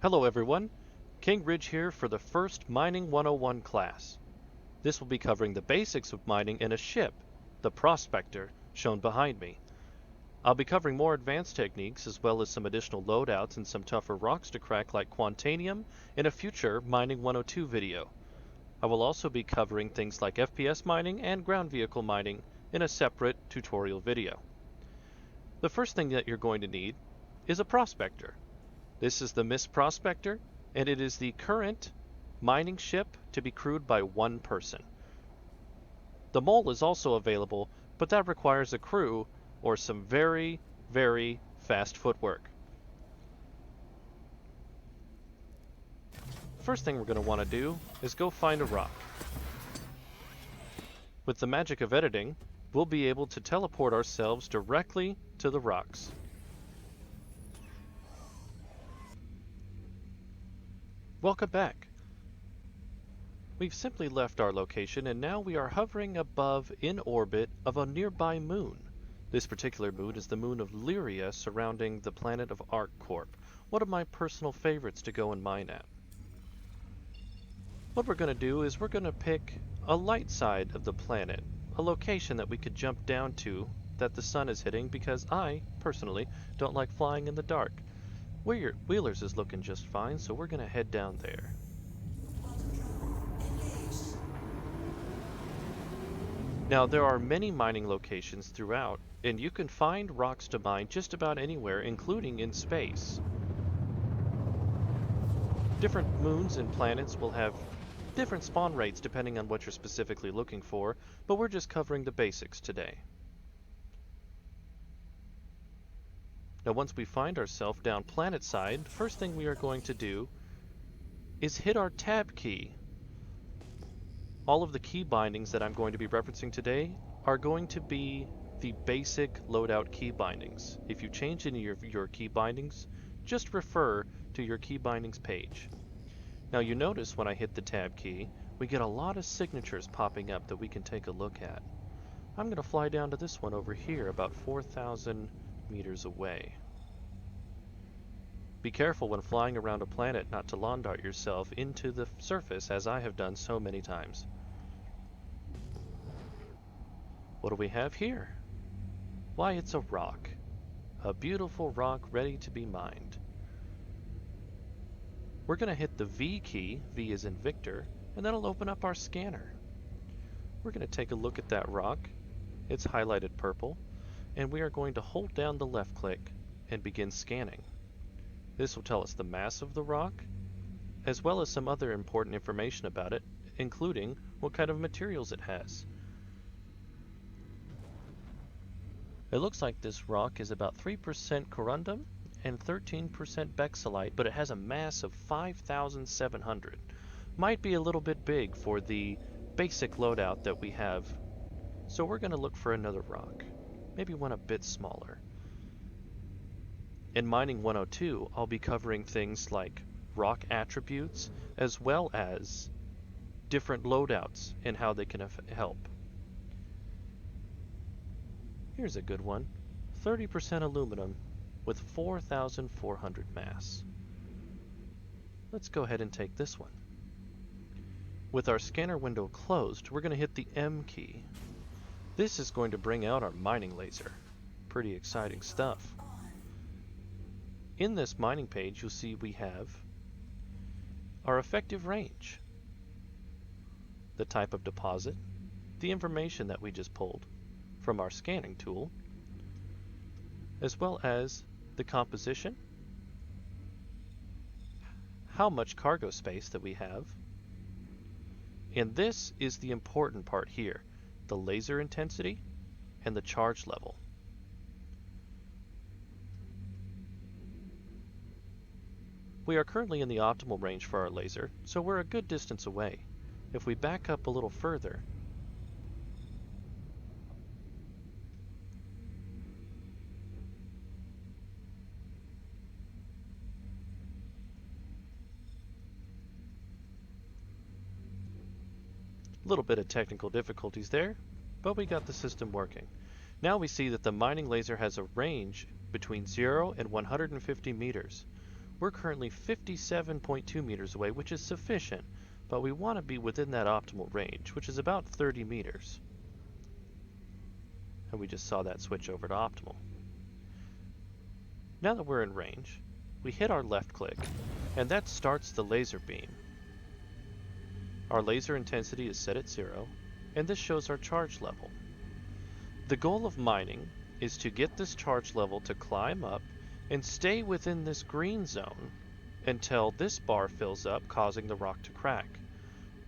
Hello everyone, King Ridge here for the first Mining 101 class. This will be covering the basics of mining in a ship, the Prospector, shown behind me. I'll be covering more advanced techniques as well as some additional loadouts and some tougher rocks to crack like Quantanium in a future Mining 102 video. I will also be covering things like FPS mining and ground vehicle mining in a separate tutorial video. The first thing that you're going to need is a Prospector. This is the Miss Prospector, and it is the current mining ship to be crewed by one person. The Mole is also available, but that requires a crew or some very, very fast footwork. First thing we're going to want to do is go find a rock. With the magic of editing, we'll be able to teleport ourselves directly to the rocks. Welcome back. We've simply left our location and now we are hovering above in orbit of a nearby moon. This particular moon is the moon of Lyria surrounding the planet of ArcCorp, one of my personal favorites to go and mine at. What we're going to do is we're going to pick a light side of the planet, a location that we could jump down to that the sun is hitting because I, personally, don't like flying in the dark. Wheelers is looking just fine, so we're going to head down there. Now, there are many mining locations throughout, and you can find rocks to mine just about anywhere, including in space. Different moons and planets will have different spawn rates depending on what you're specifically looking for, but we're just covering the basics today. Now once we find ourselves down planet side, first thing we are going to do is hit our tab key. All of the key bindings that I'm going to be referencing today are going to be the basic loadout key bindings. If you change any of your key bindings, just refer to your key bindings page. Now you notice when I hit the tab key, we get a lot of signatures popping up that we can take a look at. I'm going to fly down to this one over here about 4,000 meters away. Be careful when flying around a planet not to lawn dart yourself into the surface as I have done so many times. What do we have here? Why, it's a rock. A beautiful rock ready to be mined. We're going to hit the V key, V as in Victor, and that'll open up our scanner. We're going to take a look at that rock. It's highlighted purple. And we are going to hold down the left click and begin scanning. This will tell us the mass of the rock, as well as some other important information about it, including what kind of materials it has. It looks like this rock is about 3% corundum and 13% bexylite, but it has a mass of 5,700. Might be a little bit big for the basic loadout that we have, so we're going to look for another rock. Maybe one a bit smaller. In Mining 102, I'll be covering things like rock attributes as well as different loadouts and how they can help. Here's a good one. 30% aluminum with 4,400 mass. Let's go ahead and take this one. With our scanner window closed, we're going to hit the M key. This is going to bring out our mining laser. Pretty exciting stuff. In this mining page, you'll see we have our effective range, the type of deposit, the information that we just pulled from our scanning tool, as well as the composition, how much cargo space that we have, and this is the important part here, the laser intensity and the charge level. We are currently in the optimal range for our laser, so we're a good distance away. If we back up a little further, a little bit of technical difficulties there, but we got the system working. Now we see that the mining laser has a range between 0 and 150 meters. We're currently 57.2 meters away, which is sufficient, but we want to be within that optimal range, which is about 30 meters. And we just saw that switch over to optimal. Now that we're in range, we hit our left click, and that starts the laser beam. Our laser intensity is set at 0, and this shows our charge level. The goal of mining is to get this charge level to climb up and stay within this green zone until this bar fills up, causing the rock to crack.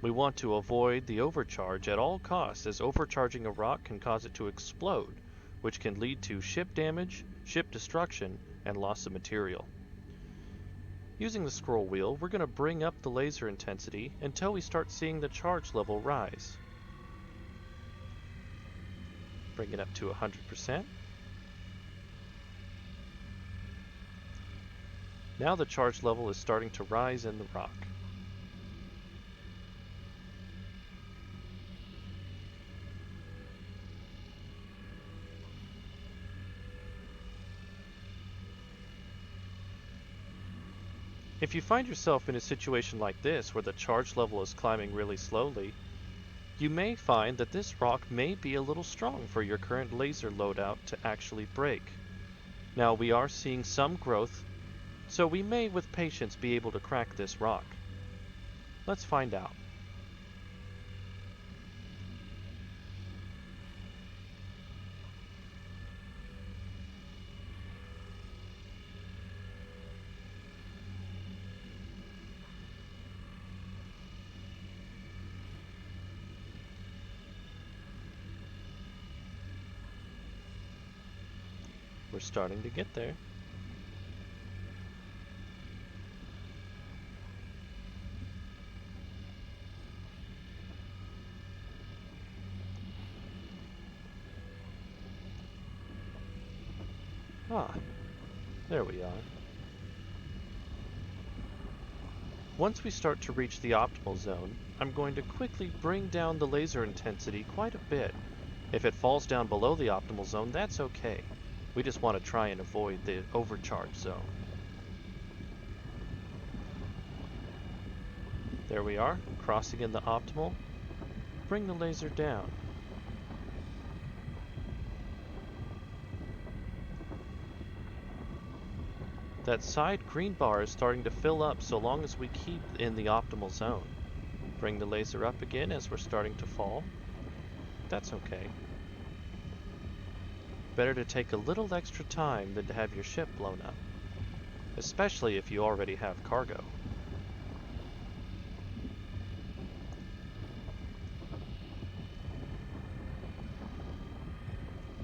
We want to avoid the overcharge at all costs, as overcharging a rock can cause it to explode, which can lead to ship damage, ship destruction, and loss of material. Using the scroll wheel, we're going to bring up the laser intensity until we start seeing the charge level rise. Bring it up to 100%. Now the charge level is starting to rise in the rock. If you find yourself in a situation like this where the charge level is climbing really slowly, you may find that this rock may be a little strong for your current laser loadout to actually break. Now we are seeing some growth, so we may with patience be able to crack this rock. Let's find out. We're starting to get there. Ah, there we are. Once we start to reach the optimal zone, I'm going to quickly bring down the laser intensity quite a bit. If it falls down below the optimal zone, that's okay. We just want to try and avoid the overcharge zone. There we are, crossing in the optimal. Bring the laser down. That side green bar is starting to fill up so long as we keep in the optimal zone. Bring the laser up again as we're starting to fall. That's okay. Better to take a little extra time than to have your ship blown up, especially if you already have cargo.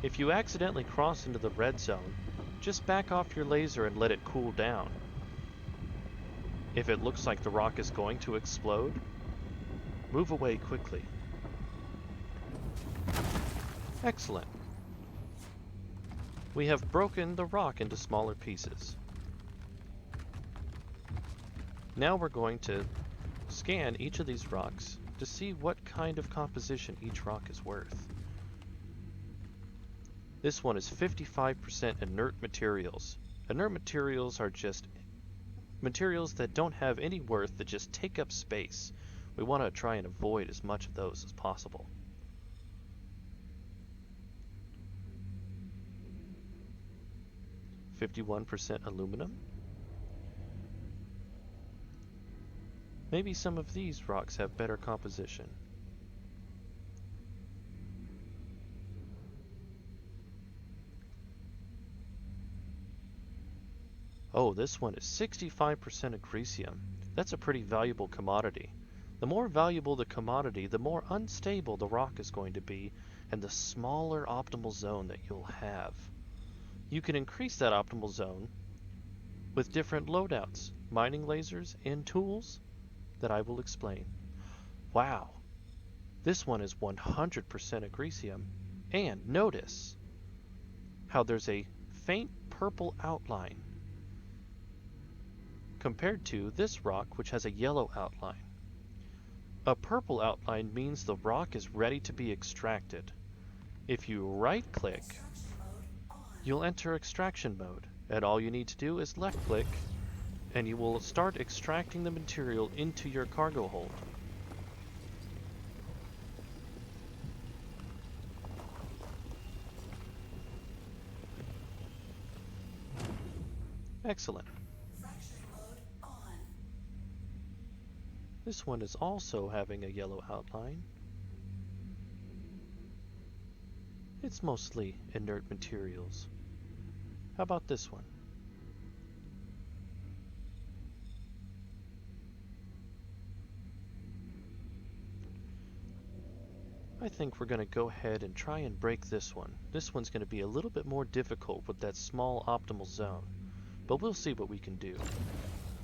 If you accidentally cross into the red zone, just back off your laser and let it cool down. If it looks like the rock is going to explode, move away quickly. Excellent. We have broken the rock into smaller pieces. Now we're going to scan each of these rocks to see what kind of composition each rock is worth. This one is 55% inert materials. Inert materials are just materials that don't have any worth, that just take up space. We want to try and avoid as much of those as possible. (51% aluminum). Maybe some of these rocks have better composition. Oh, this one is 65% agresium. That's a pretty valuable commodity. The more valuable the commodity, the more unstable the rock is going to be, and the smaller optimal zone that you'll have. You can increase that optimal zone with different loadouts, mining lasers, and tools that I will explain. Wow, this one is 100% agresium, and notice how there's a faint purple outline compared to this rock, which has a yellow outline. A purple outline means the rock is ready to be extracted. If you right-click, you'll enter extraction mode, and all you need to do is left-click and you will start extracting the material into your cargo hold. Excellent. This one is also having a yellow outline. It's mostly inert materials. How about this one? I think we're going to go ahead and try and break this one. This one's going to be a little bit more difficult with that small optimal zone, but we'll see what we can do.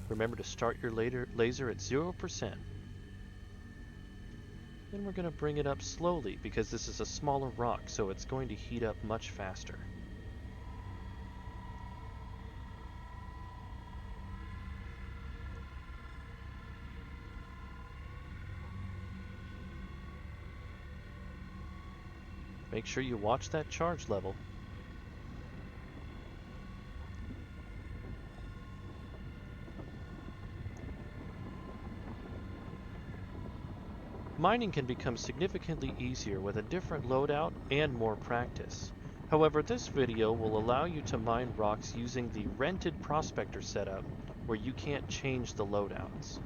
Remember to start your laser at 0%. Then we're going to bring it up slowly because this is a smaller rock, so it's going to heat up much faster. Make sure you watch that charge level. Mining can become significantly easier with a different loadout and more practice. However, this video will allow you to mine rocks using the rented prospector setup where you can't change the loadouts.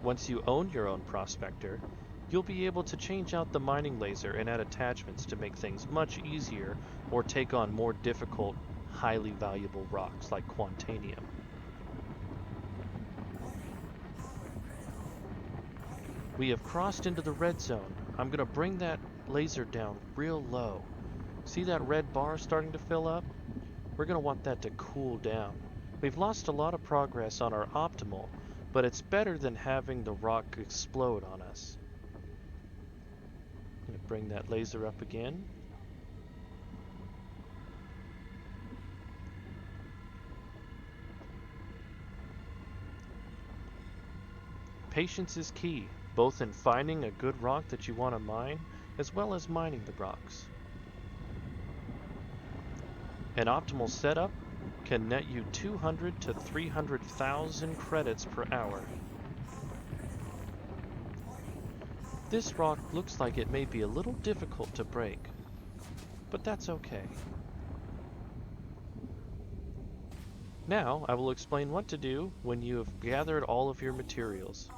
Once you own your own prospector, you'll be able to change out the mining laser and add attachments to make things much easier or take on more difficult, highly valuable rocks like Quantanium. We have crossed into the red zone. I'm going to bring that laser down real low. See that red bar starting to fill up? We're going to want that to cool down. We've lost a lot of progress on our optimal, but it's better than having the rock explode on us. I'm going to bring that laser up again. Patience is key, both in finding a good rock that you want to mine, as well as mining the rocks. An optimal setup can net you 200 to 300,000 credits per hour. This rock looks like it may be a little difficult to break, but that's okay. Now I will explain what to do when you have gathered all of your materials.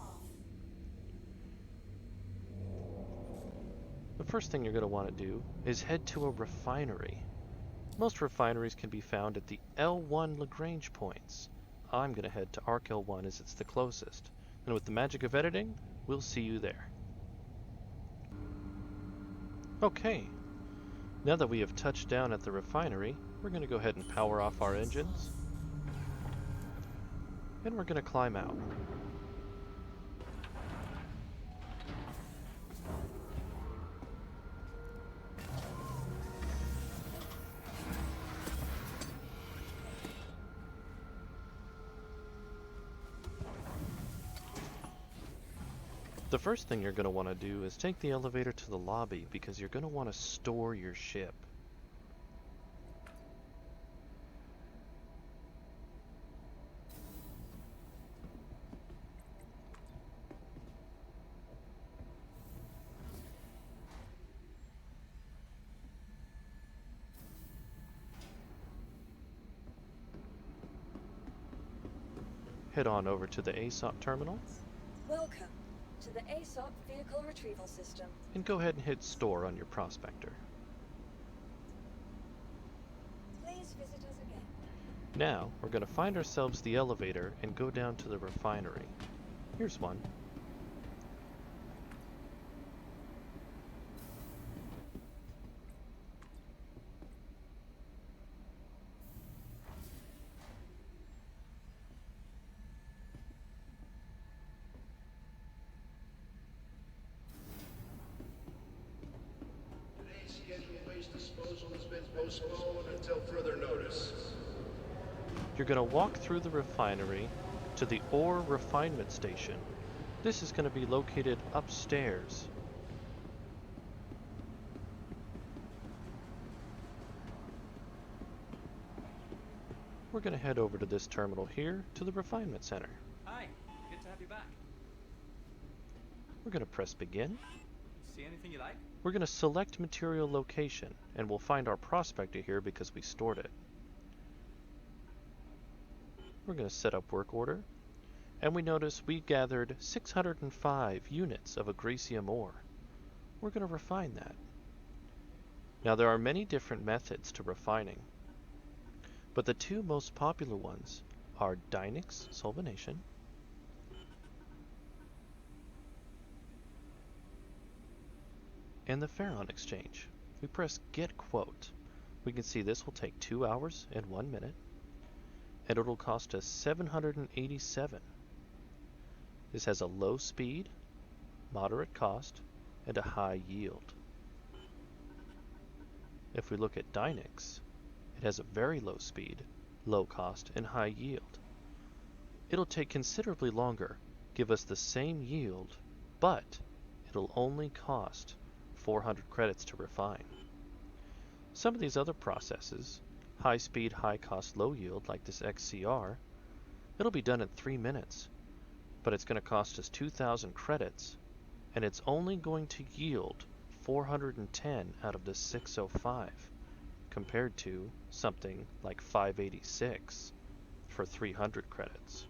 The first thing you're going to want to do is head to a refinery. Most refineries can be found at the L1 Lagrange points. I'm going to head to Arc L1 as it's the closest, and with the magic of editing, we'll see you there. Okay, now that we have touched down at the refinery, we're going to go ahead and power off our engines, and we're going to climb out. The first thing you're going to want to do is take the elevator to the lobby because you're going to want to store your ship. Head on over to the ASOP terminal. Welcome to the ASOP Vehicle Retrieval System. And go ahead and hit store on your prospector. Please visit us again. Now, we're going to find ourselves the elevator and go down to the refinery. Here's one. Until further notice. You're going to walk through the refinery to the ore refinement station. This is going to be located upstairs. We're going to head over to this terminal here to the refinement center. Hi, good to have you back. We're going to press begin. See anything you like? We're going to select material location, and we'll find our prospector here because we stored it. We're going to set up work order, and we notice we gathered 605 units of agresium ore. We're going to refine that. Now there are many different methods to refining, but the two most popular ones are Dynix solvanation and the Ferron exchange. We press get quote. We can see this will take 2 hours and 1 minute, and it'll cost us 787. This has a low speed, moderate cost, and a high yield. If we look at Dynix, it has a very low speed, low cost, and high yield. It'll take considerably longer, give us the same yield, but it'll only cost 400 credits to refine. Some of these other processes, high speed, high cost, low yield, like this XCR, it'll be done in 3 minutes, but it's going to cost us 2,000 credits, and it's only going to yield 410 out of the 605, compared to something like 586 for 300 credits.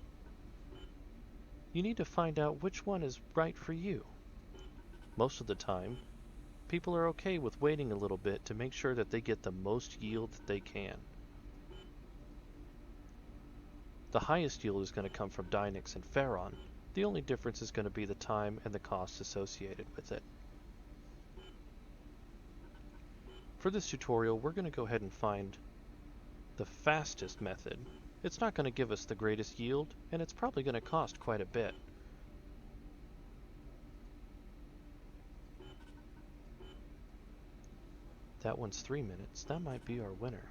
You need to find out which one is right for you. Most of the time, people are okay with waiting a little bit to make sure that they get the most yield that they can. The highest yield is going to come from Dynix and Ferron. The only difference is going to be the time and the cost associated with it. For this tutorial, we're going to go ahead and find the fastest method. It's not going to give us the greatest yield, and it's probably going to cost quite a bit. That one's 3 minutes. That might be our winner.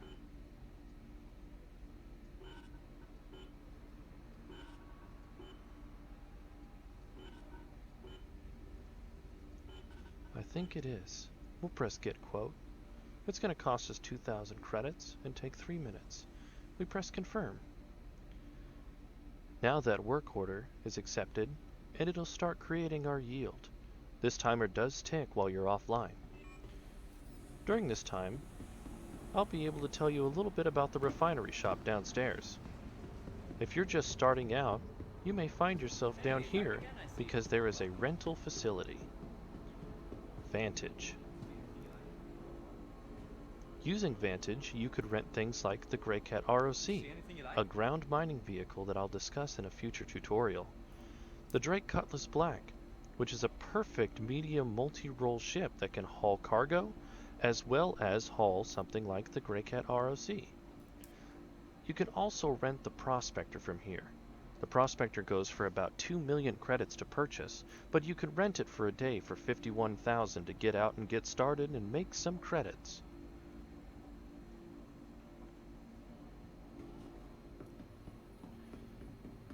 I think it is. We'll press get quote. It's going to cost us 2,000 credits and take 3 minutes. We press confirm. Now that work order is accepted, and it'll start creating our yield. This timer does tick while you're offline. During this time, I'll be able to tell you a little bit about the refinery shop downstairs. If you're just starting out, you may find yourself down here because there is a rental facility. Vantage. Using Vantage, you could rent things like the Greycat ROC, a ground mining vehicle that I'll discuss in a future tutorial. The Drake Cutlass Black, which is a perfect medium multi-role ship that can haul cargo, as well as haul something like the Greycat ROC. You can also rent the Prospector from here. The Prospector goes for about 2 million credits to purchase, but you could rent it for a day for 51,000 to get out and get started and make some credits.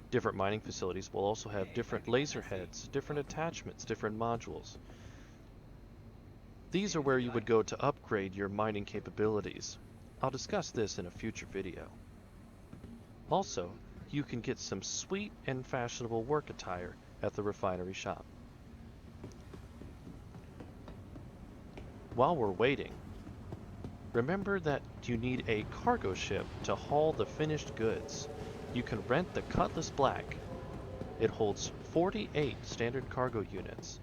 Different mining facilities will also have different laser heads, different attachments, different modules. These are where you would go to upgrade your mining capabilities. I'll discuss this in a future video. Also, you can get some sweet and fashionable work attire at the refinery shop. While we're waiting, remember that you need a cargo ship to haul the finished goods. You can rent the Cutlass Black. It holds 48 standard cargo units.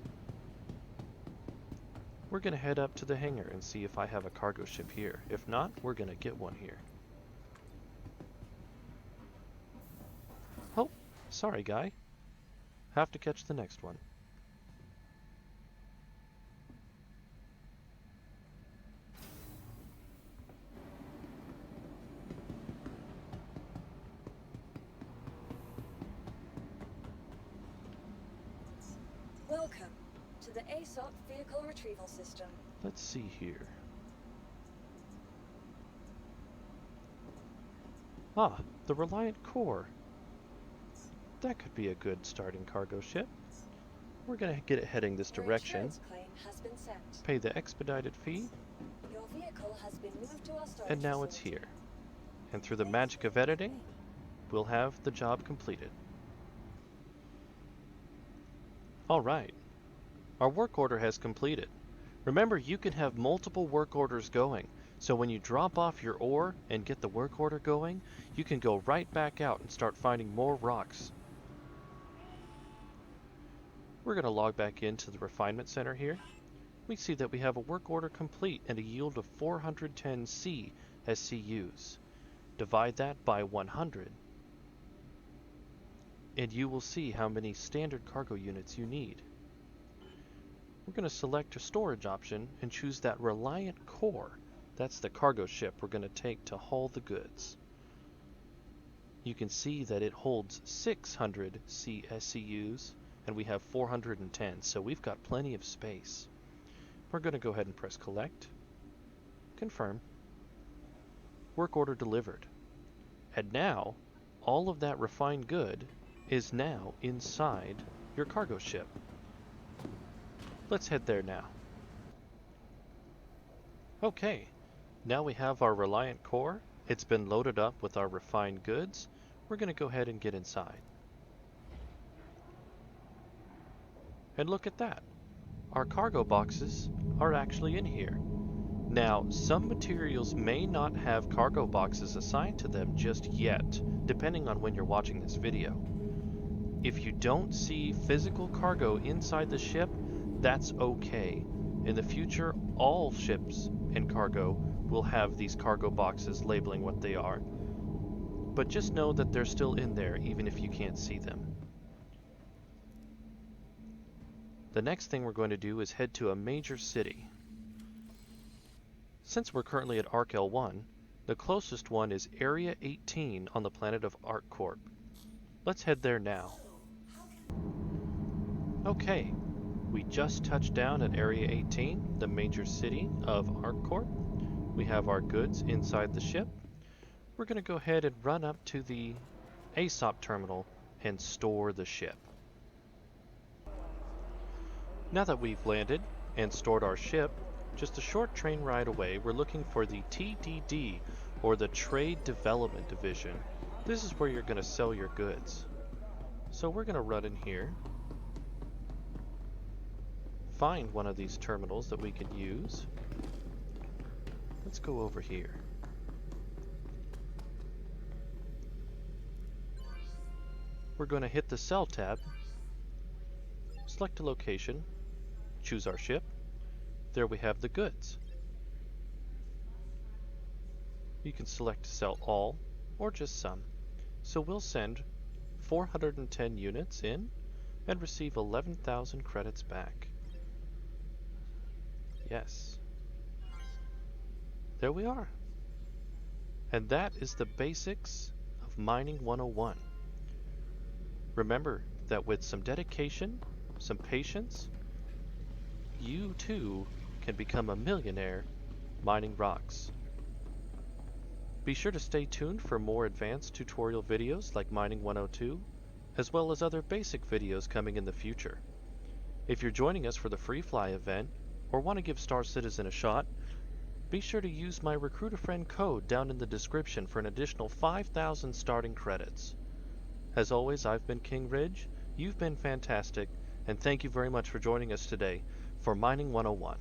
We're going to head up to the hangar and see if I have a cargo ship here. If not, we're going to get one here. Oh, sorry guy. Have to catch the next one. Welcome to the ASOP Vehicle Retrieval System. Let's see here. Ah, the Reliant Core. That could be a good starting cargo ship. We're going to get it heading this Your direction, insurance claim has been sent. pay the expedited fee, Your vehicle has been moved to our storage and now it's facility. here. And through the magic of editing, we'll have the job completed. Alright, our work order has completed. Remember, you can have multiple work orders going, so when you drop off your ore and get the work order going, you can go right back out and start finding more rocks. We're going to log back into the refinement center here. We see that we have a work order complete and a yield of 410 C SCUs. Divide that by 100, and you will see how many standard cargo units you need. We're going to select a storage option and choose that Reliant Core. That's the cargo ship we're going to take to haul the goods. You can see that it holds 600 CSCUs and we have 410, so we've got plenty of space. We're going to go ahead and press collect, confirm, work order delivered. And now, all of that refined good is now inside your cargo ship. Let's head there now. Okay, now we have our Reliant Core. It's been loaded up with our refined goods. We're going to go ahead and get inside. And look at that. Our cargo boxes are actually in here. Now, some materials may not have cargo boxes assigned to them just yet, depending on when you're watching this video. If you don't see physical cargo inside the ship, that's okay. In the future, all ships and cargo will have these cargo boxes labeling what they are. But just know that they're still in there even if you can't see them. The next thing we're going to do is head to a major city. Since we're currently at Arc L1, the closest one is Area 18 on the planet of ArcCorp. Let's head there now. Okay, we just touched down at Area 18, the major city of ArcCorp. We have our goods inside the ship. We're going to go ahead and run up to the ASOP terminal and store the ship. Now that we've landed and stored our ship, just a short train ride away, we're looking for the TDD, or the Trade Development Division. This is where you're going to sell your goods. So we're going to run in here, find one of these terminals that we can use. Let's go over here. We're going to hit the Sell tab, select a location, choose our ship. There we have the goods. You can select to sell all or just some. So we'll send 410 units in and receive 11,000 credits back. Yes. There we are. And that is the basics of Mining 101. Remember that with some dedication, some patience, you too can become a millionaire mining rocks. Be sure to stay tuned for more advanced tutorial videos like Mining 102, as well as other basic videos coming in the future. If you're joining us for the Free Fly event, or want to give Star Citizen a shot, be sure to use my Recruit a Friend code down in the description for an additional 5,000 starting credits. As always, I've been King Ridge, you've been fantastic, and thank you very much for joining us today for Mining 101.